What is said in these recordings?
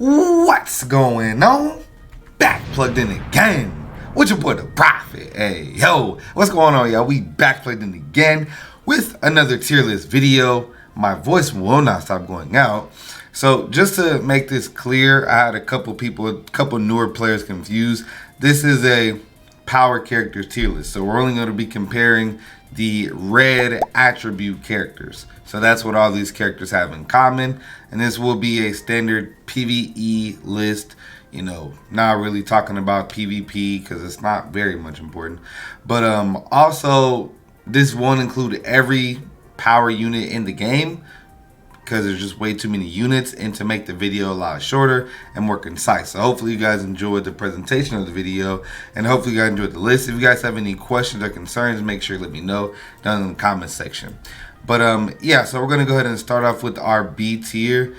What's going on? Back plugged in again with your boy the Prophet. Hey, yo, what's going on, y'all? We back plugged in again with another tier list video. My voice will not stop going out. So just to make this clear, I had a couple newer players confused. This is a power characters tier list, so we're only going to be comparing the red attribute characters. So that's what all these characters have in common, and this will be a standard PvE list. You know, not really talking about PvP because it's not very much important, but also this won't include every power unit in the game because there's just way too many units, and to make the video a lot shorter and more concise. So hopefully you guys enjoyed the presentation of the video, and hopefully you guys enjoyed the list. If you guys have any questions or concerns, make sure you let me know down in the comment section. But yeah, so we're gonna go ahead and start off with our B tier.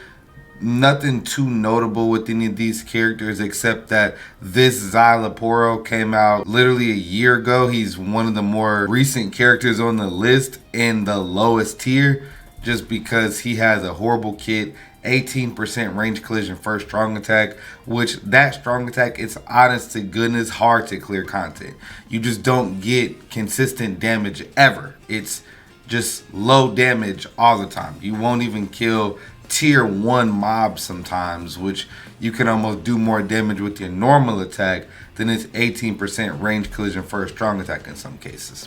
Nothing too notable with any of these characters except that this Xylaporo came out literally a year ago. He's one of the more recent characters on the list in the lowest tier, just because he has a horrible kit, 18% range collision first strong attack, which that strong attack, it's honest to goodness hard to clear content. You just don't get consistent damage ever. It's just low damage all the time. You won't even kill tier 1 mobs sometimes, which you can almost do more damage with your normal attack than its 18% range collision first strong attack in some cases.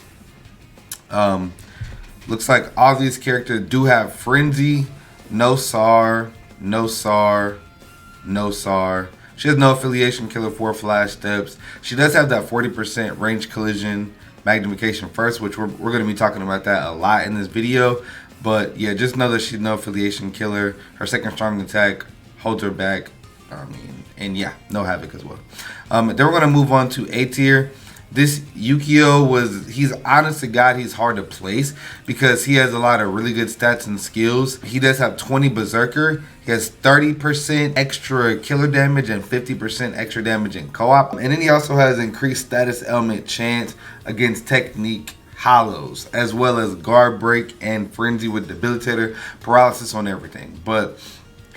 Looks like all these characters do have Frenzy, no SAR, no SAR, no SAR. She has no affiliation, killer 4 flash steps. She does have that 40% range collision magnification first, which we're going to be talking about that a lot in this video. But yeah, just know that she's no affiliation killer. Her second strong attack holds her back. And yeah, no havoc as well. Then we're going to move on to A tier. This Biakiya he's honest to God, he's hard to place because he has a lot of really good stats and skills. He does have 20 berserker. He has 30% extra killer damage and 50% extra damage in co-op. And then he also has increased status element chance against technique hollows, as well as guard break and frenzy with debilitator, paralysis on everything. But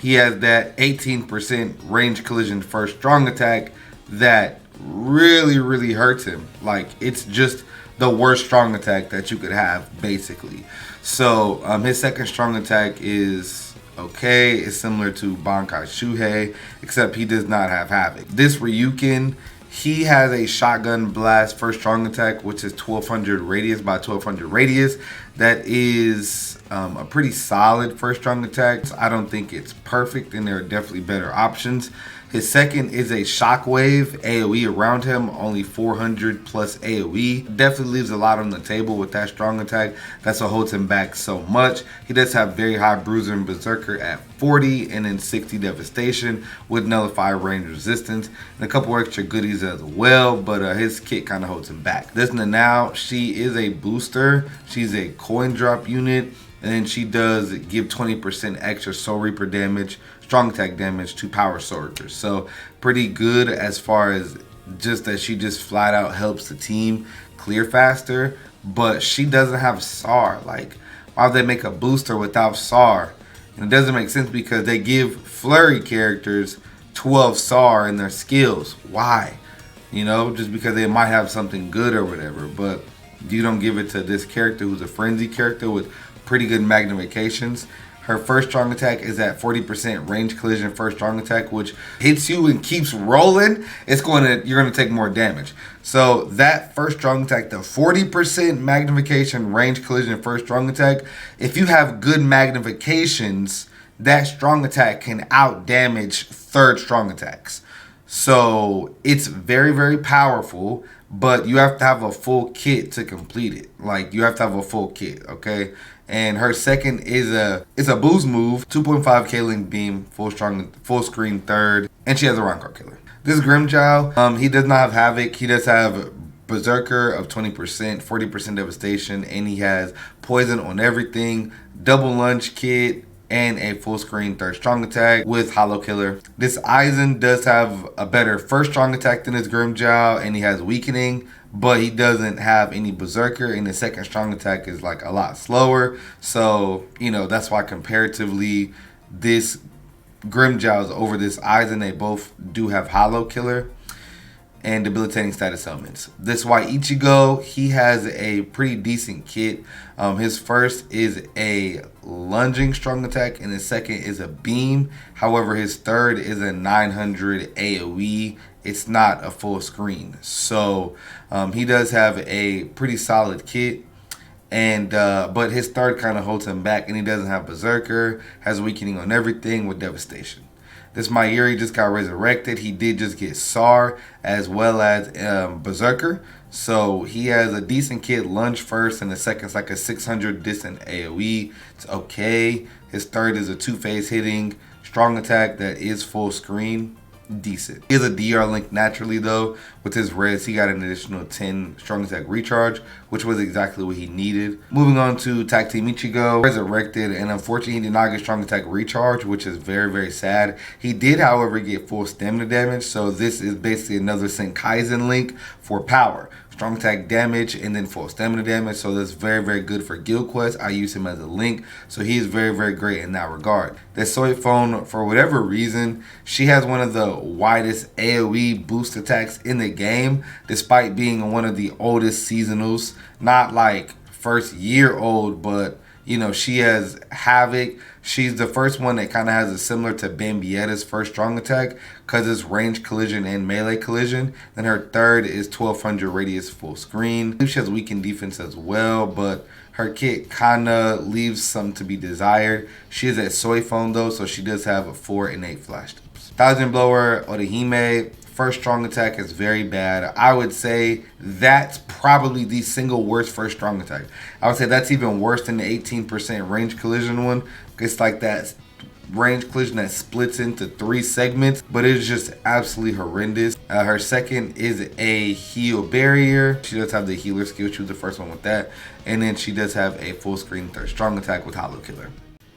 he has that 18% range collision first strong attack that really hurts him. Like, it's just the worst strong attack that you could have, basically. So his second strong attack is okay. It's similar to Bankai Shuhei, except he does not have havoc. This Ryukin, he has a shotgun blast first strong attack, which is 1200 radius by 1200 radius. That is a pretty solid first strong attack. I don't think it's perfect, and there are definitely better options. His second is a shockwave AoE around him, only 400 plus AoE. Definitely leaves a lot on the table with that strong attack. That's what holds him back so much. He does have very high bruiser and berserker at 40, and then 60 devastation with nullify range resistance, and a couple extra goodies as well, but his kit kind of holds him back. This Nanao, she is a booster. She's a coin drop unit, and then she does give 20% extra Soul Reaper damage, strong attack damage to power soldiers. So pretty good as far as just that she just flat out helps the team clear faster, but she doesn't have SAR. Like, why would they make a booster without SAR? And it doesn't make sense because they give flurry characters 12 SAR in their skills. Why? You know, just because they might have something good or whatever, but you don't give it to this character who's a frenzy character with pretty good magnifications. Her first strong attack is at 40% range collision first strong attack, which hits you and keeps rolling. You're gonna take more damage. So that first strong attack, the 40% magnification range collision first strong attack, if you have good magnifications, that strong attack can out damage third strong attacks. So it's very powerful, but you have to have a full kit to complete it. Like, you have to have a full kit, okay? And her second is a boost move, 2.5k link beam, full screen third, and she has a Rancor killer. This Grimmjow, he does not have havoc. He does have berserker of 20%, 40% devastation, and he has poison on everything, double lunge kit, and a full screen third strong attack with hollow killer. This Aizen does have a better first strong attack than his Grimmjow, and he has weakening, but he doesn't have any berserker, and his second strong attack is like a lot slower. So, you know, that's why comparatively this Grimjow's over this Aizen. They both do have Hollow Killer and debilitating status elements. This is why Ichigo, he has a pretty decent kit. His first is a lunging strong attack, and his second is a beam. However, his third is a 900 AoE. It's not a full screen. So he does have a pretty solid kit. And but his third kind of holds him back, and he doesn't have Berserker, has weakening on everything with devastation. This Mayuri just got resurrected. He did just get SAR as well as Berserker. So he has a decent kit, lunge first, and the second's like a 600 distant AoE. It's okay. His third is a two-phase hitting strong attack that is full screen. Decent. He has a DR link naturally though. With his res, he got an additional 10 strong attack recharge, which was exactly what he needed. Moving on to Tag Team Ichigo, resurrected, and unfortunately he did not get strong attack recharge, which is very, very sad. He did, however, get full stamina damage, so this is basically another Senkaizen link for power. Strong attack damage and then full stamina damage, so that's very, very good for guild quest. I use him as a link, so he is very, very great in that regard. The Soy Phone, for whatever reason, she has one of the widest AoE boost attacks in the game, despite being one of the oldest seasonals. Not like first year old, but you know, she has Havoc. She's the first one that kind of has a similar to Bambietta's first strong attack because it's range collision and melee collision. Then her third is 1200 radius full screen. She has weakened defense as well, but her kit kind of leaves some to be desired. She is at Soy Phone though, so she does have a 4 innate flash tips. Thousand Blower Orihime. First strong attack is very bad. I would say that's probably the single worst first strong attack. I would say that's even worse than the 18% range collision one. It's like that range collision that splits into 3 segments, but it's just absolutely horrendous. Her second is a heal barrier. She does have the healer skill. She was the first one with that. And then she does have a full screen third strong attack with Hollow Killer.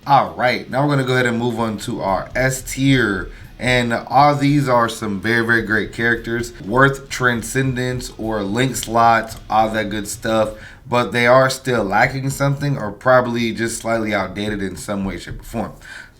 Alright, now we're going to go ahead and move on to our S tier. And all these are some very, very great characters, worth transcendence or link slots, all that good stuff. But they are still lacking something or probably just slightly outdated in some way, shape, or form.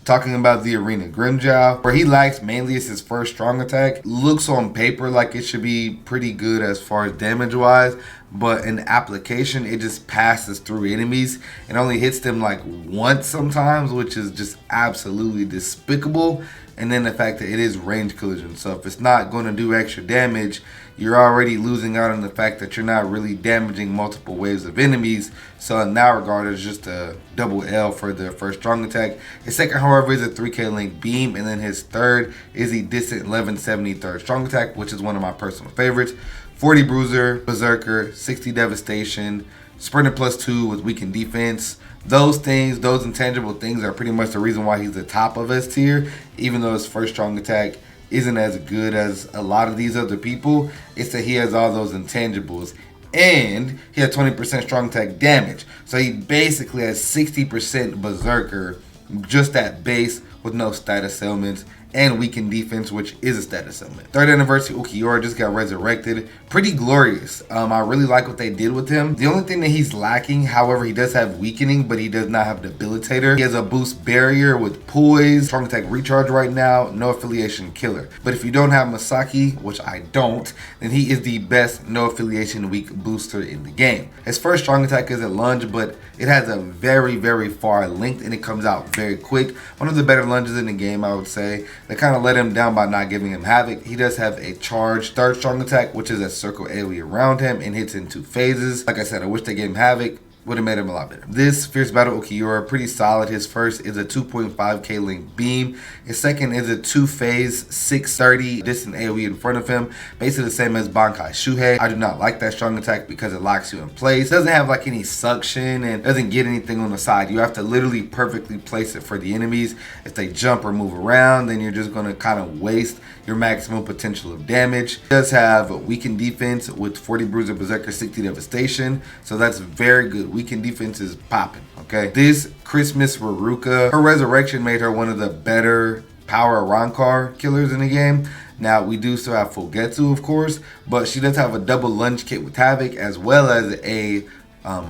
Talking about the Arena Grimjow, where he lacks mainly is his first strong attack. Looks on paper like it should be pretty good as far as damage wise, but in application it just passes through enemies. It only hits them like once sometimes, which is just absolutely despicable. And then the fact that it is range collision, so if it's not going to do extra damage, you're already losing out on the fact that you're not really damaging multiple waves of enemies. So in that regard, it's just a double L for the first strong attack. His second, however, is a 3k link beam, and then his third is the distant 1170 third strong attack, which is one of my personal favorites. 40 bruiser, berserker, 60 devastation, sprinter +2 with weakened defense. Those things, those intangible things are pretty much the reason why he's the top of S tier, even though his first strong attack isn't as good as a lot of these other people. It's that he has all those intangibles, and he has 20% strong attack damage. So he basically has 60% berserker, just at base with no status elements, and weakened defense, which is a status element. Third anniversary Ukiura just got resurrected. Pretty glorious. I really like what they did with him. The only thing that he's lacking, however, he does have weakening, but he does not have debilitator. He has a boost barrier with poise, strong attack recharge right now, no affiliation killer. But if you don't have Masaki, which I don't, then he is the best no affiliation weak booster in the game. His first strong attack is a lunge, but it has a very, very far length and it comes out very quick. One of the better lunges in the game, I would say. They kind of let him down by not giving him havoc. He does have a charged third strong attack, which is a circle AoE around him and hits in 2 phases. Like I said, I wish they gave him havoc. Would have made him a lot better. This Fierce Battle Ukiura, pretty solid. His first is a 2.5k link beam. His second is a 2-phase 630 distant AoE in front of him. Basically the same as Bankai Shuhei. I do not like that strong attack because it locks you in place. Doesn't have like any suction and doesn't get anything on the side. You have to literally perfectly place it for the enemies. If they jump or move around, then you're just going to kind of waste your maximum potential of damage. It does have weakened defense with 40 bruiser, berserker, 60 devastation. So that's very good. Weakened defense is popping, okay? This Christmas Raruka, her resurrection made her one of the better power Rankar killers in the game. Now, we do still have Fugetsu, of course, but she does have a double lunge kit with Havoc as well as a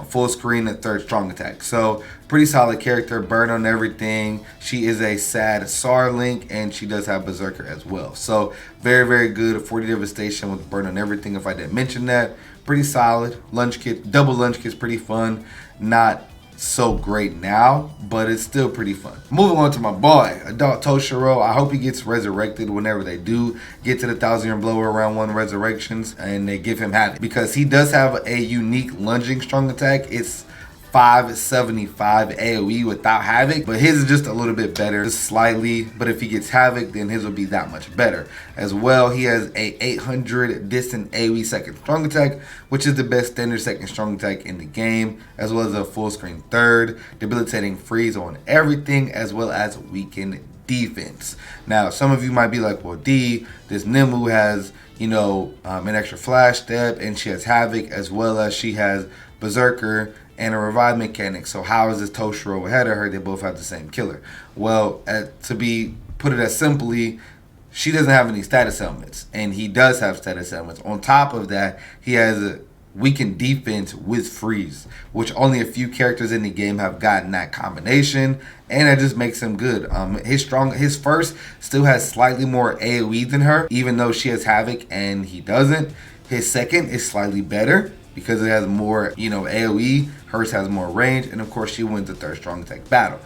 full screen and third strong attack. So pretty solid character, burn on everything. She is a sad SAR link, and she does have Berserker as well. So very, very good. 40 devastation with burn on everything, if I didn't mention that. Pretty solid. Lunge kit, double lunge kit's pretty fun. Not so great now, but it's still pretty fun. Moving on to my boy, Adult Toshiro. I hope he gets resurrected whenever they do get to the 1,000-year blower round 1 resurrections and they give him Havoc, because he does have a unique lunging strong attack. It's 575 AoE without Havoc, but his is just a little bit better, just slightly. But if he gets Havoc, then his will be that much better as well. He has a 800 distant AoE second strong attack, which is the best standard second strong attack in the game, as well as a full screen third, debilitating freeze on everything, as well as weakened defense. Now, some of you might be like, well, D, this Nimue has, you know, an extra flash step, and she has Havoc, as well as she has Berserker and a revive mechanic. So how is this Toshiro ahead of her? They both have the same killer. Well, to put it as simply, she doesn't have any status elements, and he does have status elements. On top of that, he has a weakened defense with freeze, which only a few characters in the game have gotten that combination, and that just makes him good. His first still has slightly more AoE than her, even though she has Havoc and he doesn't. His second is slightly better because it has more, you know, AoE. Hers has more range, and of course she wins the third strong attack battle.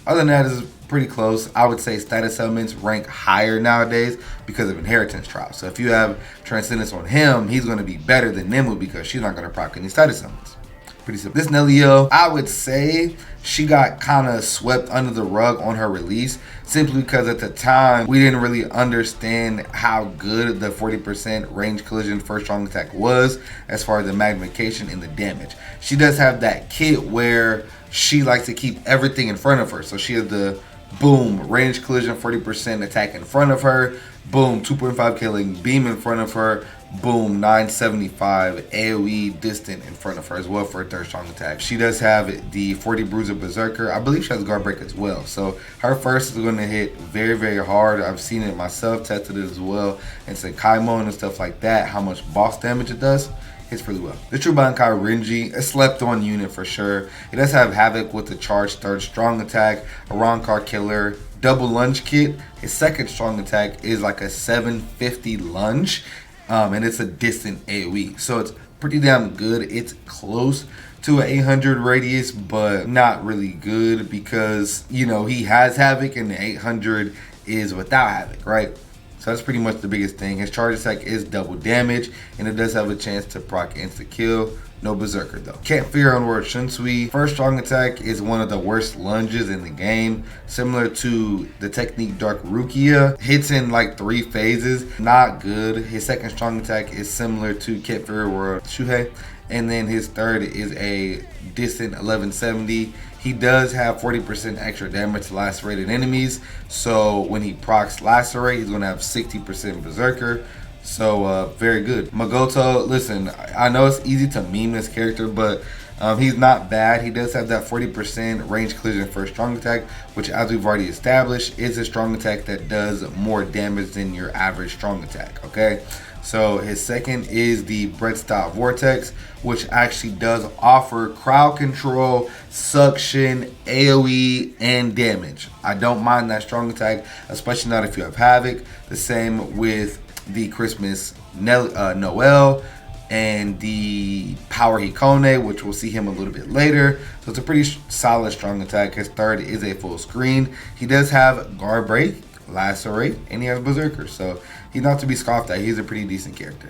Other than that, is pretty close. I would say status elements rank higher nowadays because of inheritance trials. So if you have transcendence on him, he's going to be better than Nimue because she's not going to proc any status elements. Pretty simple. This Nelio, I would say she got kind of swept under the rug on her release, simply because at the time we didn't really understand how good the 40% range collision first strong attack was as far as the magnification and the damage. She does have that kit where she likes to keep everything in front of her. So she has the boom, range collision 40% attack in front of her, boom, 2.5 killing beam in front of her, boom, 975 AoE distant in front of her as well for a third strong attack. She does have the 40 Bruiser Berserker. I believe she has Guard Break as well. So her first is going to hit very, very hard. I've seen it myself, tested it as well, and said Kaimon and stuff like that, how much boss damage it does. Hits pretty well. The True Bankai Renji, a slept on unit for sure. It does have Havoc with the charged third strong attack, a Rancor killer, double lunge kit. His second strong attack is like a 750 lunge, and it's a distant AoE. So it's pretty damn good. It's close to an 800 radius, but not really good because, you know, he has Havoc and the 800 is without Havoc, right? So that's pretty much the biggest thing. His charge attack is double damage, and it does have a chance to proc insta kill. No Berserker though. Can't fear Onward Shunsui. First strong attack is one of the worst lunges in the game, similar to the technique Dark Rukia. Hits in like 3 phases. Not good. His second strong attack is similar to Can't Fear World Shuhei. And then his third is a distant 1170. He does have 40% extra damage to lacerated enemies. So when he procs lacerate, he's going to have 60% Berserker. So very good. Magoto, listen, I know it's easy to meme this character, but he's not bad. He does have that 40% range collision first strong attack, which, as we've already established, is a strong attack that does more damage than your average strong attack, okay? So his second is the Bread Style Vortex, which actually does offer crowd control, suction, AoE, and damage. I don't mind that strong attack, especially not if you have Havoc. The same with the Christmas Noel and the Power Hikone, which we'll see him a little bit later. So it's a pretty solid strong attack. His third is a full screen. He does have Guard Break, Lacerate, and he has Berserker. So he's not to be scoffed at. He's a pretty decent character.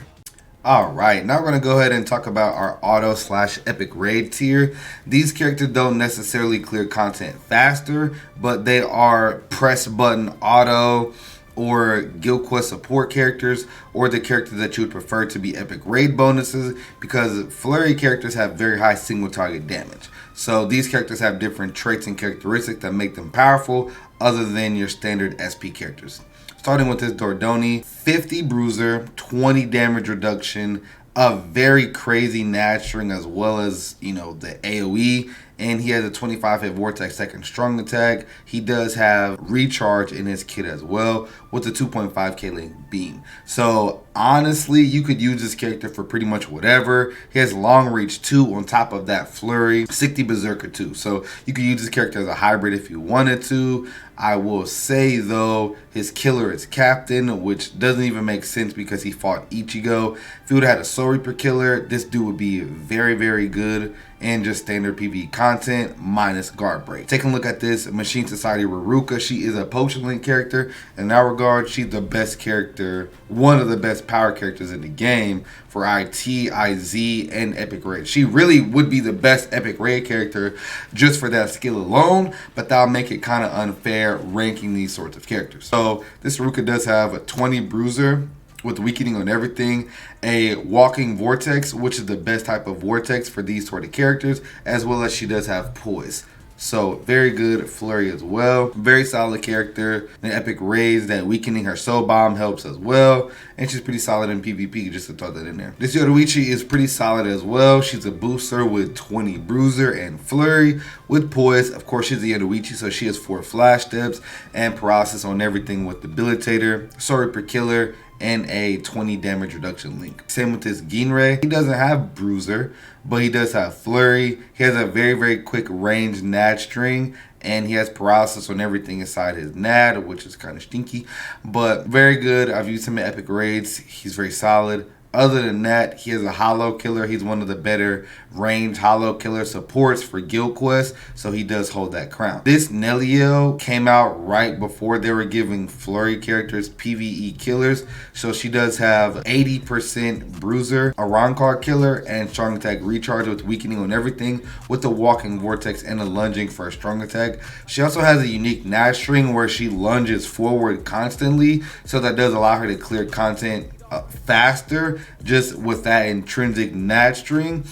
Alright, now we're going to go ahead and talk about our auto/epic raid tier. These characters don't necessarily clear content faster, but they are press button auto or guild quest support characters, or the characters that you would prefer to be epic raid bonuses, because flurry characters have very high single target damage. So these characters have different traits and characteristics that make them powerful other than your standard SP characters. Starting with this Dordoni, 50 bruiser, 20 damage reduction, a very crazy nat-string as well as, you know, the AoE, and he has a 25 hit vortex second strong attack. He does have recharge in his kit as well with the 2.5k link beam. So Honestly, you could use this character for pretty much whatever. He has long reach too on top of that flurry. 60 berserker too. So you could use this character as a hybrid if you wanted to. I will say though, his killer is Captain, which doesn't even make sense because he fought Ichigo. If he would have had a Soul Reaper killer, this dude would be very, very good and just standard PvE content minus guard break. Taking a look at this Machine Society Ruruka, she is a potion link character. In that regard, she's the best character, one of the best power characters in the game for IT, IZ, and Epic Raid. She really would be the best Epic Raid character just for that skill alone, but that'll make it kind of unfair ranking these sorts of characters. So this Ruruka does have a 20 bruiser with weakening on everything, a walking vortex, which is the best type of vortex for these sort of characters, as well as she does have poise. So very good flurry as well. Very solid character. In Epic Raids, that weakening her soul bomb helps as well. And she's pretty solid in PvP, just to throw that in there. This Yoruichi is pretty solid as well. She's a booster with 20 bruiser and flurry with poise. Of course, she's a Yoruichi, so she has 4 flash steps and paralysis on everything with debilitator, Soul Reaper killer, and a 20 damage reduction link. Same with this Ginrei. He doesn't have bruiser, but he does have flurry. He has a very, very quick range nad string, and he has paralysis on everything inside his nad, which is kind of stinky, but very good. I've used him in Epic Raids. He's very solid. Other than that, he is a hollow killer. He's one of the better range hollow killer supports for Guild Quest, so he does hold that crown. This Neliel came out right before they were giving flurry characters PvE killers, so she does have 80% bruiser, a Rancor killer, and strong attack recharge with weakening on everything with the walking vortex and a lunging for a strong attack. She also has a unique Nash string where she lunges forward constantly, so that does allow her to clear content faster just with that intrinsic nat string,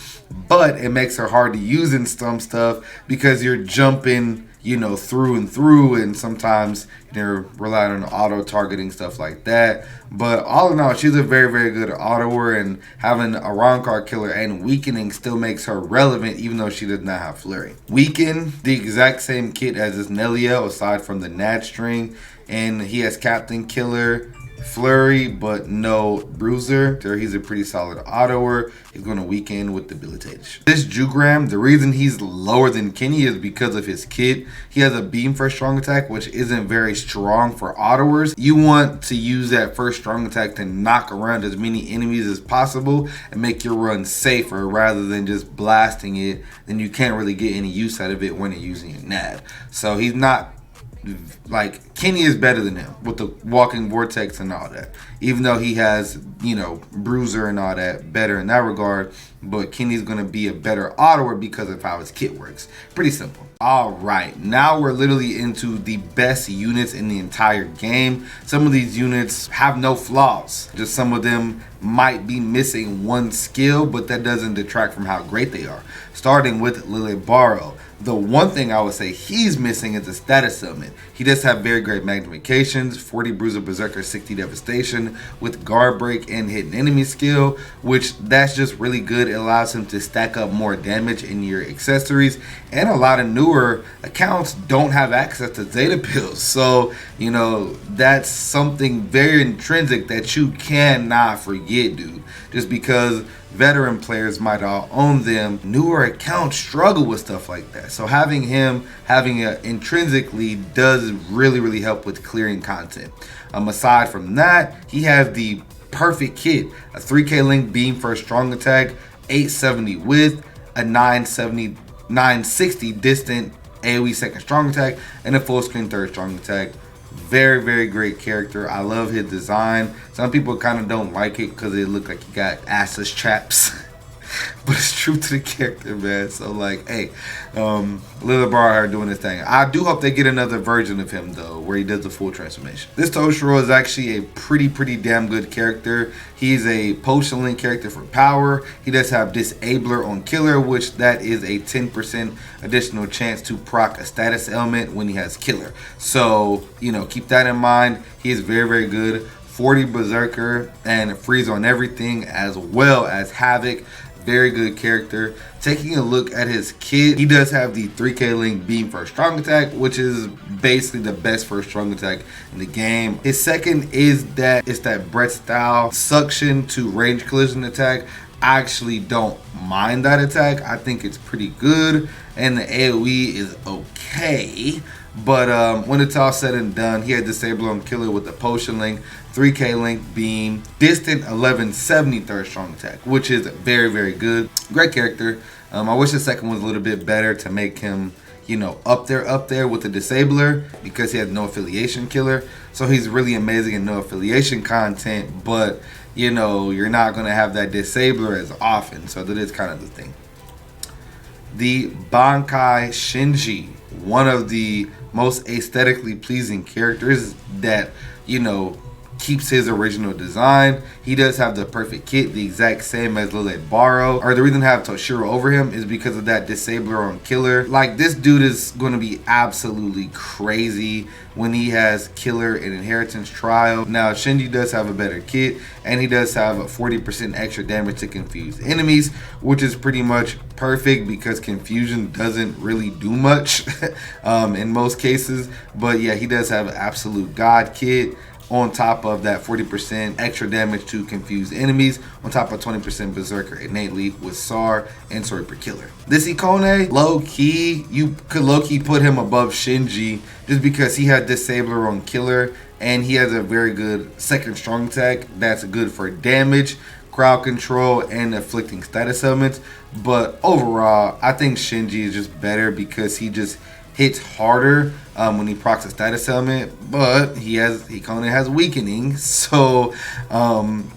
but it makes her hard to use in some stuff because you're jumping, you know, through and through, and sometimes you're relying on auto targeting, stuff like that. But all in all, she's a very, very good autoer, and having a Rancor killer and weakening still makes her relevant even though she does not have flurry. Weaken, the exact same kit as this Neliel aside from the nat string, and he has Captain Killer, flurry, but no bruiser. So he's a pretty solid autoer. He's going to weaken with debilitation. This Jugram, the reason he's lower than Kenny is because of his kit. He has a beam for strong attack, which isn't very strong for autoers. You want to use that first strong attack to knock around as many enemies as possible and make your run safer rather than just blasting it. Then you can't really get any use out of it when you're using a NAD. So he's not like, Kenny is better than him with the walking vortex and all that, even though he has, you know, bruiser and all that, better in that regard. But Kenny's gonna be a better autoer because of how his kit works. Pretty simple. All right, now we're literally into the best units in the entire game. Some of these units have no flaws, just some of them might be missing one skill, but that doesn't detract from how great they are. Starting with Lilibaro. The one thing I would say he's missing is a status element. He does have very great magnifications, 40 Bruiser Berserker, 60 Devastation with guard break and hidden enemy skill, which that's just really good. It allows him to stack up more damage in your accessories, and a lot of newer accounts don't have access to Zeta pills. So, you know, that's something very intrinsic that you cannot forget, dude. Just because veteran players might all own them, newer accounts struggle with stuff like that. So having him having it intrinsically does really help with clearing content. Aside from that, he has the perfect kit: a 3k link beam for a strong attack, 870 width, a 960 distant AoE second strong attack, and a full screen third strong attack. Very great character. I love his design. Some people kind of don't like it because it look like he got assless chaps. But it's true to the character, man. So like, hey, Lilibaro doing his thing. I do hope they get another version of him though, where he does the full transformation. This Toshiro is actually a pretty damn good character. He's a potion link character for power. He does have disabler on killer, which that is a 10% additional chance to proc a status element when he has killer. So, you know, keep that in mind. He is very good. 40 berserker and freeze on everything, as well as havoc. very good character. Taking a look at his kit, he does have the 3K link beam for strong attack, which is basically the best for strong attack in the game. His second is that Brett style suction to range collision attack. I actually don't mind that attack. I think it's pretty good, and the AoE is okay. But when it's all said and done, he had Disable on Killer with the Potion Link, 3K Link Beam, Distant 1170 third strong attack, which is very, very good. Great character. I wish the second was a little bit better to make him, you know, up there with the Disabler, because he has no affiliation killer. So he's really amazing in no affiliation content, but you know, you're not going to have that Disabler as often. So that is kind of the thing. The Bankai Shinji, one of the most aesthetically pleasing characters that, you know, keeps his original design. He does have the perfect kit, the exact same as Lilith Barrow. Or the reason I have Toshiro over him is because of that Disabler on Killer. Like, this dude is going to be absolutely crazy when he has Killer and Inheritance Trial. Now, Shinji does have a better kit, and he does have a 40% extra damage to confuse enemies, which is pretty much perfect because confusion doesn't really do much in most cases. But yeah, he does have an absolute god kit, on top of that 40% extra damage to confuse enemies, on top of 20% Berserker innately with SAR and Sword per Killer. This Ikone, low-key, you could low-key put him above Shinji just because he had Disabler on Killer, and he has a very good second strong attack that's good for damage, crowd control, and inflicting status elements. But overall, I think Shinji is just better because he just hits harder when he procs a status element, but Ikone has weakening, so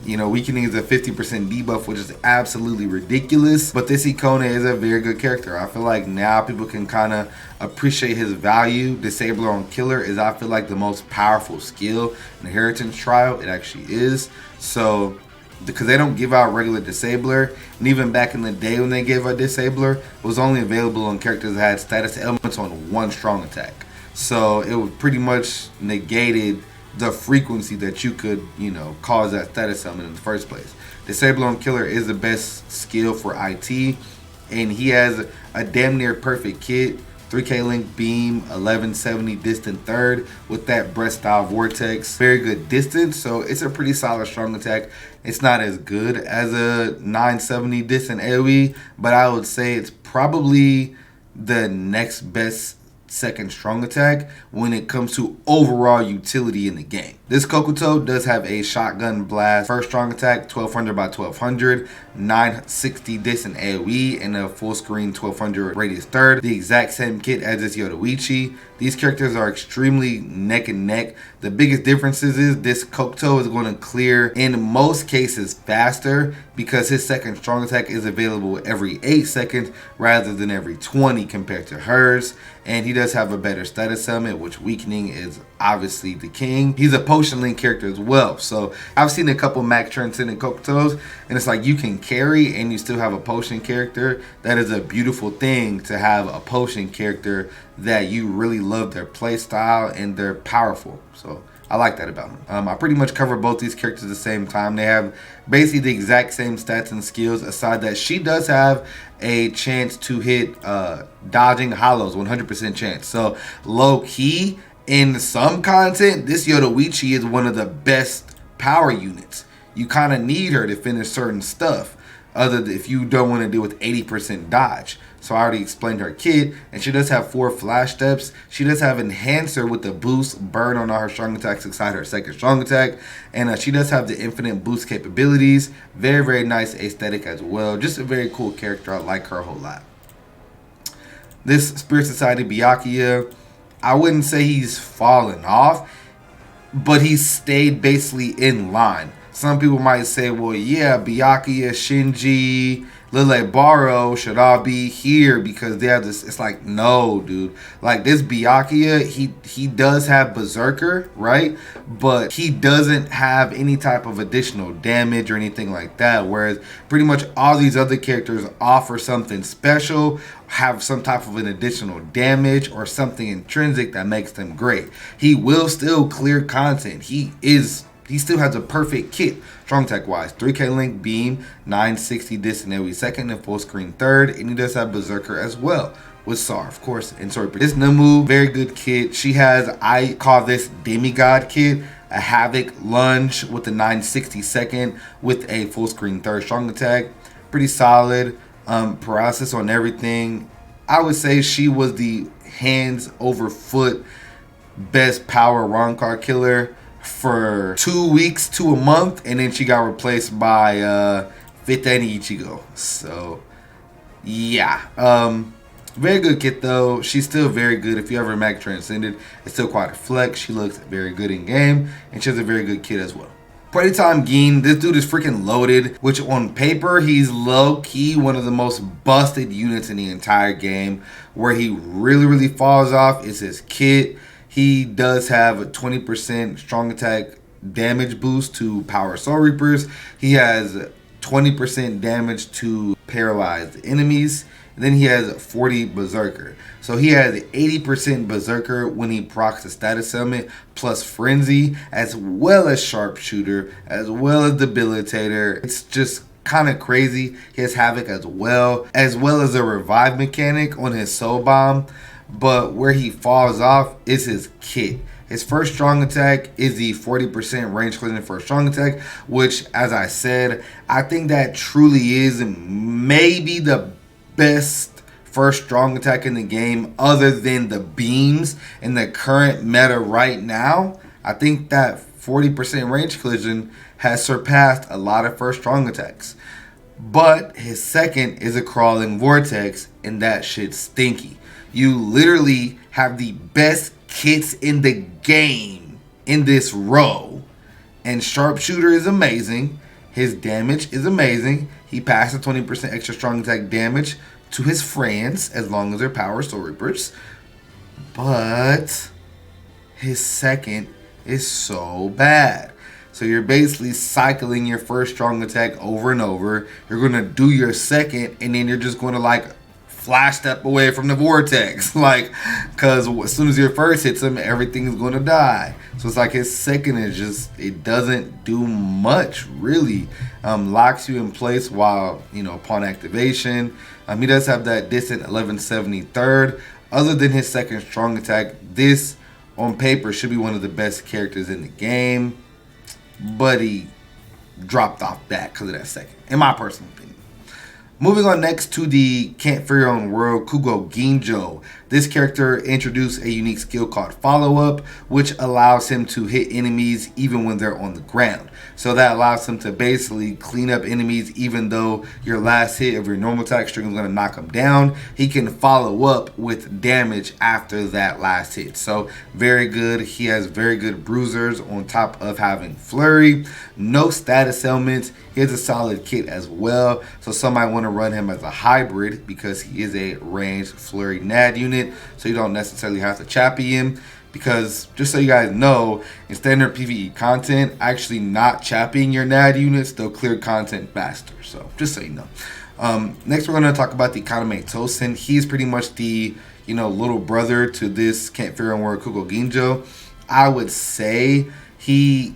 you know, weakening is a 50% debuff, which is absolutely ridiculous. But this Ikone is a very good character. I feel like now people can kind of appreciate his value. Disabler on Killer is, I feel like, the most powerful skill in Inheritance Trial. It actually is. So because they don't give out regular Disabler, and even back in the day when they gave out Disabler, it was only available on characters that had status elements on one strong attack. So it was pretty much negated the frequency that you could, you know, cause that status element in the first place. Disabler on Killer is the best skill for IT, and he has a damn near perfect kit. 3K Link Beam, 1170 distant third with that breath style vortex. Very good distance, so it's a pretty solid strong attack. It's not as good as a 970 distant AoE, but I would say it's probably the next best second strong attack when it comes to overall utility in the game. This Kokuto does have a shotgun blast first strong attack, 1200 by 1200, 960 distant AoE, and a full screen 1200 radius third. The exact same kit as this Yoruichi. These characters are extremely neck and neck. The biggest differences is this Kokuto is going to clear in most cases faster because his second strong attack is available every 8 seconds rather than every 20 compared to hers. And he does have a better status element, which weakening is obviously the king. He's a potion link character as well. So I've seen a couple max transcendent Kokutos, and it's like you can carry and you still have a potion character. That is a beautiful thing, to have a potion character that you really love their play style and they're powerful. So I like that about him. I pretty much cover both these characters at the same time. They have basically the exact same stats and skills, aside that she does have a chance to hit dodging hollows, 100% chance. So low key, in some content, this Yoruichi is one of the best power units. You kind of need her to finish certain stuff, other than if you don't want to deal with 80% dodge. So I already explained her kit, and she does have 4 flash steps. She does have enhancer with the boost burn on all her strong attacks inside her second strong attack, and she does have the infinite boost capabilities. Very, very nice aesthetic as well. Just a very cool character. I like her a whole lot. This Spirit Society Biakiya, I wouldn't say he's fallen off, but he's stayed basically in line. Some people might say, well, yeah, Biakiya, Shinji, Lilith Barrow should all be here because they have this. It's like, no, dude. Like, this Biakiya, he does have Berserker, right? But he doesn't have any type of additional damage or anything like that. Whereas pretty much all these other characters offer something special, have some type of an additional damage or something intrinsic that makes them great. He will still clear content. He is he still has a perfect kit, strong attack wise. 3k link beam, 960 distant every second, and full screen third. And he does have Berserker as well, with Sar, of course. And sorry, this Namu, very good kit. She has, I call this demigod kit, a Havoc lunge with the 960 second with a full screen third strong attack. Pretty solid. Paralysis on everything. I would say she was the hands over foot best power wrong card killer for 2 weeks to a month, and then she got replaced by Fifth and Ichigo. So yeah, very good kit though. She's still very good. If you ever Mac Transcended, it's still quite a flex. She looks very good in game, and she has a very good kit as well. Party Time Gin, this dude is freaking loaded, which on paper, he's low-key one of the most busted units in the entire game. Where he really falls off is his kit. He does have a 20% strong attack damage boost to Power Soul Reapers. He has 20% damage to paralyzed enemies. And then he has 40 Berserker. So he has 80% Berserker when he procs the status element, plus Frenzy, as well as Sharpshooter, as well as Debilitator. It's just kind of crazy. He has Havoc as well as a revive mechanic on his Soul Bomb. But where he falls off is his kit. His first strong attack is the 40% range collision for a strong attack, which, as I said, I think that truly is maybe the best first strong attack in the game other than the beams in the current meta right now. I think that 40% range collision has surpassed a lot of first strong attacks. But his second is a crawling vortex, and that shit's stinky. You literally have the best kits in the game in this row. And Sharpshooter is amazing. His damage is amazing. He passes 20% extra strong attack damage to his friends as long as they're Power Soul Reapers. But his second is so bad. So you're basically cycling your first strong attack over and over. You're going to do your second, and then you're just going to like flash step away from the vortex. Like, because as soon as your first hits him, everything's going to die. So it's like his second is just, it doesn't do much really. Locks you in place while, upon activation. He does have that distant 1170 third. Other than his second strong attack, this on paper should be one of the best characters in the game. But he dropped off that because of that second, in my personal opinion. Moving on next to the Can't Fear Your Own World, Kugo Ginjo. This character introduced a unique skill called Follow Up, which allows him to hit enemies even when they're on the ground. So that allows him to basically clean up enemies even though your last hit of your normal attack string is going to knock him down. He can follow up with damage after that last hit. So very good. He has very good bruisers on top of having Flurry. No status elements. He has a solid kit as well. So some might want to run him as a hybrid because he is a ranged Flurry NAD unit. So you don't necessarily have to chappy him. Because just so you guys know, in standard PvE content, actually not chapping your NAD units, they'll clear content faster. So just so you know. Next we're going to talk about the Kaname Tosen. He's pretty much the little brother to this Can't Fear Your Own World Kugo Ginjo. I would say he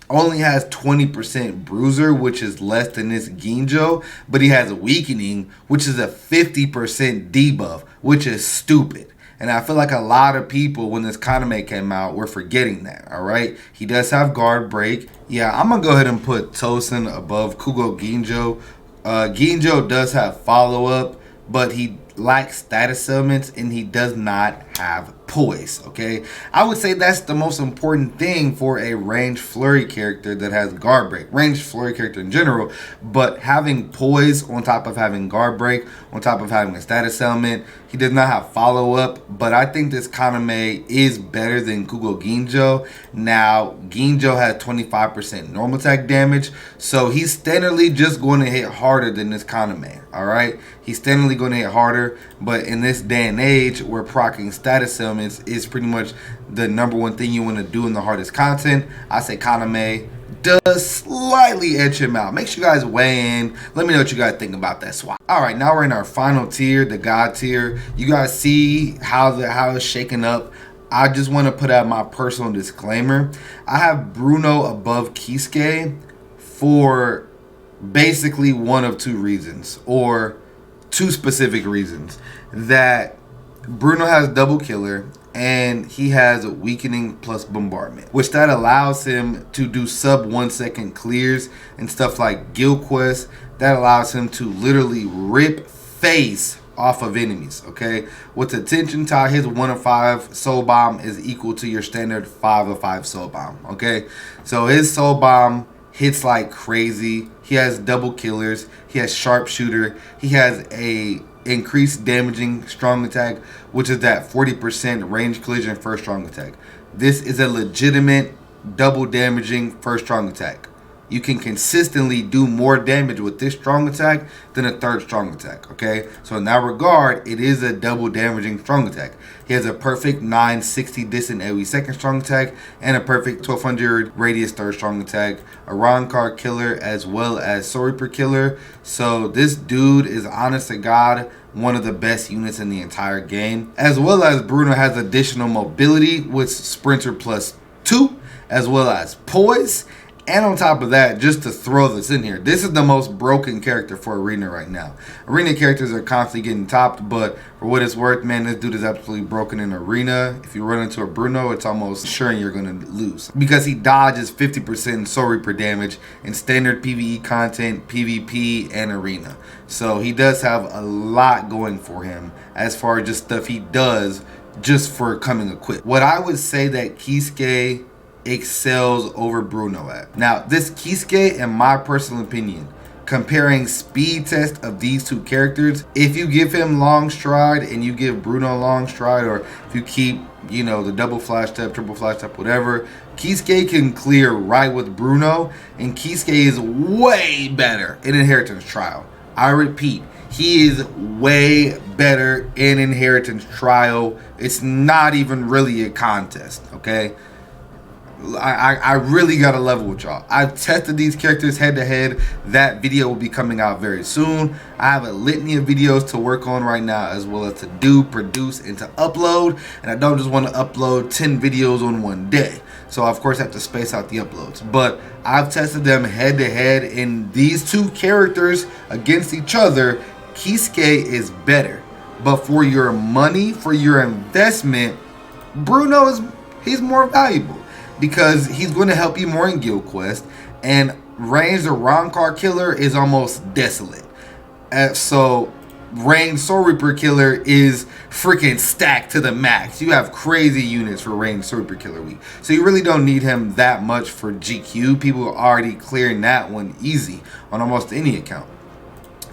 only has 20% bruiser, which is less than this Ginjo, but he has a weakening, which is a 50% debuff, which is stupid. And I feel like a lot of people, when this Kaname came out, were forgetting that, all right? He does have guard break. Yeah, I'm going to go ahead and put Tosen above Kugo Ginjo. Ginjo does have follow-up, but he lacks status elements, and he does not have poise, okay? I would say that's the most important thing for a ranged Flurry character that has guard break. Ranged Flurry character in general, but having poise on top of having guard break, on top of having a status element, he does not have follow-up, but I think this Kaname is better than Kugo Ginjo. Now, Ginjo has 25% normal attack damage, so he's standardly just going to hit harder than this Kaname, all right? He's standardly going to hit harder, but in this day and age, where proccing status elements is pretty much the number one thing you want to do in the hardest content, I say Kaname does slightly edge him out. Make sure you guys weigh in. Let me know what you guys think about that swap. All right, now we're in our final tier, the God tier. You guys see how it's shaking up. I just want to put out my personal disclaimer. I have Bruno above Kisuke for basically one of two reasons, or two specific reasons. That Bruno has double killer and he has weakening plus bombardment, which that allows him to do sub 1 second clears and stuff like guild quests. That allows him to literally rip face off of enemies. Okay, with attention tie, his 1 of 5 soul bomb is equal to your standard 5 of 5 soul bomb. Okay, so his soul bomb hits like crazy. He has double killers, he has sharpshooter, he has a increased damaging strong attack, which is that 40% range collision first strong attack. This is a legitimate double damaging first strong attack. You can consistently do more damage with this strong attack than a third strong attack. Okay, so in that regard, it is a double damaging strong attack. He has a perfect 960 distant AoE second strong attack and a perfect 1200 radius third strong attack, a Rancor killer as well as Soul Reaper killer. So this dude is, honest to God, one of the best units in the entire game. As well as Bruno has additional mobility with Sprinter plus 2, as well as poise. And on top of that, just to throw this in here, this is the most broken character for Arena right now. Arena characters are constantly getting topped, but for what it's worth, man, this dude is absolutely broken in Arena. If you run into a Bruno, it's almost sure you're going to lose, because he dodges 50% Soul Reaper damage in standard PvE content, PvP, and Arena. So he does have a lot going for him as far as just stuff he does just for coming equipped. What I would say that Kisuke excels over Bruno at. Now, this Kisuke, in my personal opinion, comparing speed test of these two characters, if you give him long stride and you give Bruno long stride, or if you keep, you know, the double flash step, triple flash step, whatever, Kisuke can clear right with Bruno, and Kisuke is way better in Inheritance Trial. I repeat, he is way better in Inheritance Trial. It's not even really a contest, okay? I really got to level with y'all. I've tested these characters head to head. That video will be coming out very soon. I have a litany of videos to work on right now, as well as to do, produce, and to upload. And I don't just want to upload 10 videos on one day. So of course I have to space out the uploads. But I've tested them head to head, and these two characters against each other, Kisuke is better. But for your money, for your investment, Bruno he's more valuable, because he's going to help you more in guild quest, and range the Rancor killer is almost desolate. So range Soul Reaper killer is freaking stacked to the max. You have crazy units for range Soul Reaper killer week, so you really don't need him that much for GQ. People are already clearing that one easy on almost any account.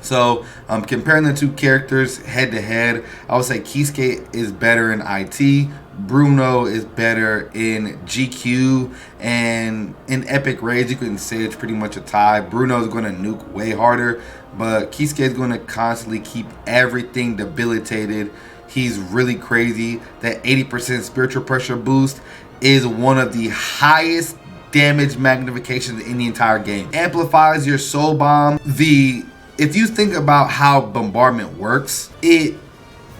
So comparing the two characters head to head, I would say Kisuke is better in IT. Bruno is better in GQ, and in epic raids you can say it's pretty much a tie. Bruno is going to nuke way harder, but Kisuke is going to constantly keep everything debilitated. He's really crazy. That 80% spiritual pressure boost is one of the highest damage magnifications in the entire game. Amplifies your soul bomb. If you think about how bombardment works, it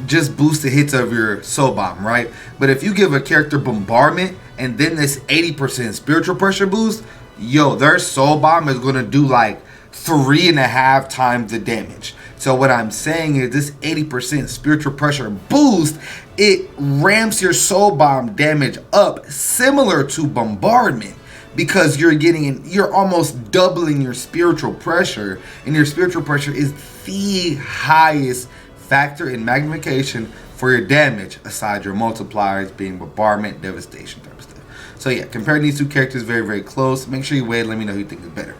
just boosts the hits of your soul bomb, right? But if you give a character bombardment and then this 80% spiritual pressure boost, yo, their soul bomb is going to do like 3.5 times the damage. So what I'm saying is this 80% spiritual pressure boost, it ramps your soul bomb damage up similar to bombardment, because you're almost doubling your spiritual pressure, and your spiritual pressure is the highest factor in magnification for your damage, aside your multipliers being bombardment, devastation type of stuff. So yeah, comparing these two characters, very, very close. Make sure you weigh it, let me know who you think is better.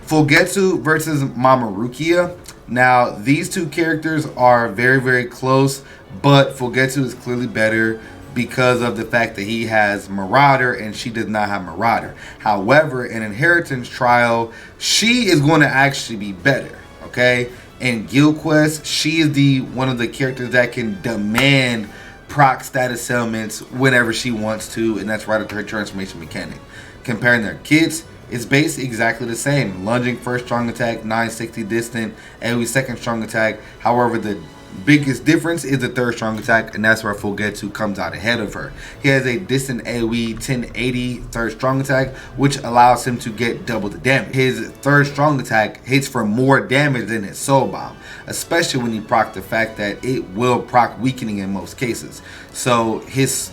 Fugetsu versus Mamorukia. Now, these two characters are very, very close, but Fugetsu is clearly better because of the fact that he has Marauder and she does not have Marauder. However, in Inheritance Trial, she is going to actually be better, okay? In Guild Quest, she is one of the characters that can demand proc status elements whenever she wants to, and that's right after her transformation mechanic. Comparing their kits, it's basically exactly the same. Lunging first strong attack, 960 distant, AoE second strong attack. However, the Biggest difference is the third strong attack, and that's where Fugetsu comes out ahead of her. He has a distant AoE 1080 third strong attack, which allows him to get double the damage. His third strong attack hits for more damage than his soul bomb, especially when you proc the fact that it will proc weakening in most cases. So his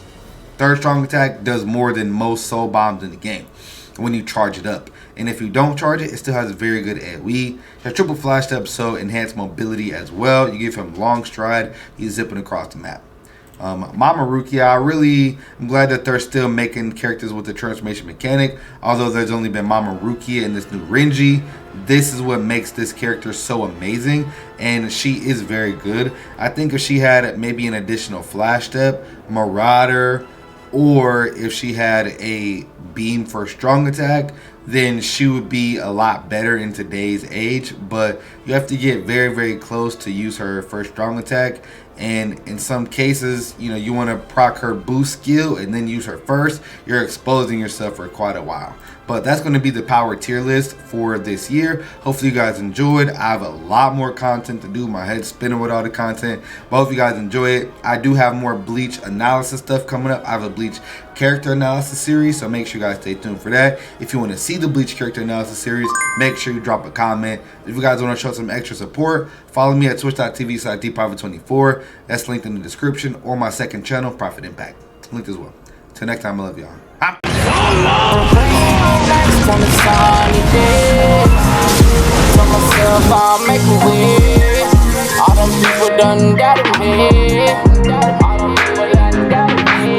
third strong attack does more than most soul bombs in the game when you charge it up. And if you don't charge it, it still has a very good AoE. It has triple flash step, so enhanced mobility as well. You give him long stride, he's zipping across the map. Mamorukia, I really am glad that they're still making characters with the transformation mechanic. Although there's only been Mamorukia in this new Renji, this is what makes this character so amazing, and she is very good. I think if she had maybe an additional flash step, Marauder, or if she had a beam for strong attack, then she would be a lot better in today's age. But you have to get very, very close to use her first strong attack, and in some cases, you know, you want to proc her boost skill and then use her first. You're exposing yourself for quite a while. But that's going to be the power tier list for this year. Hopefully you guys enjoyed. I have a lot more content to do. My head's spinning with all the content, but hope you guys enjoy it. I do have more Bleach analysis stuff coming up. I have a Bleach character analysis series, so make sure you guys stay tuned for that. If you want to see the Bleach character analysis series, make sure you drop a comment. If you guys want to show some extra support, follow me at twitch.tv/dprofit24. That's linked in the description, or my second channel, Profit Impact, linked as well. Till next time, I love y'all. On a sunny day, tell myself I'll make a wish.